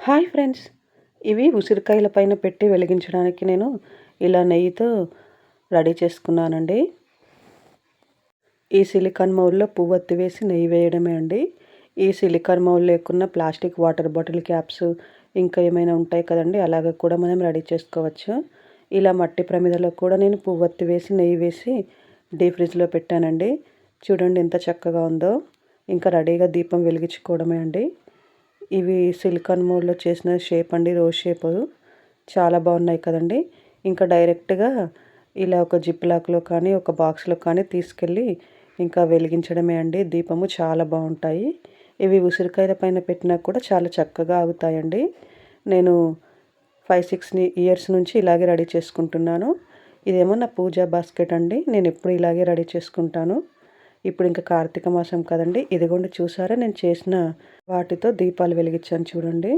Hi friends! ఇవి ఉసిరికాయల పైన పెట్టి వెలిగించడానికి నేను ఇలా నెయ్యితో రెడీ చేసుకున్నానండి. ఈ సిలికాన్ మౌల్డ్‌లో పువ్వొత్తి వేసి నెయ్యి వేయడమే అండి. ఈ సిలికాన్ మౌల్డ్ లేకున్నా ప్లాస్టిక్ వాటర్ బాటిల్ క్యాప్స్ ఇంకా ఏమైనా ఉంటాయి కదండీ! అలాగ కూడా మనం రెడీ చేసుకోవచ్చు. ఇలా మట్టి ప్రమిదలో కూడా నేను పువ్వొత్తి వేసి నెయ్యి వేసి డీప్ ఫ్రిడ్జ్‌లో పెట్టానండి. చూడండి ఎంత చక్కగా ఉందో. ఇంకా రెడీగా దీపం వెలిగించుకోవడమే అండి. ఇవి సిలికాన్ మోల్డ్‌లో చేసిన షేప్ అండి. Rose shape. చాలా బాగున్నాయి కదండీ! ఇంకా డైరెక్ట్‌గా ఇలా ఒక జిప్ లాక్‌లో కానీ, ఒక బాక్స్‌లో కానీ తీసుకెళ్ళి ఇంకా వెలిగించడమే అండి. దీపము చాలా బాగుంటాయి. ఇవి ఉసిరికాయల పైన పెట్టినా కూడా చాలా చక్కగా ఆగుతాయండి. నేను 5, 6 ఇయర్స్ నుంచి ఇలాగే రెడీ చేసుకుంటున్నాను. ఇదేమో నా పూజా బాస్కెట్ అండి. నేను ఎప్పుడు ఇలాగే రెడీ చేసుకుంటాను. ఇప్పుడు ఇంకా కార్తీక మాసం కదండీ! ఇదిగోండి చూసారా నేను చేసిన వాటితో దీపాలు వెలిగించాను చూడండి.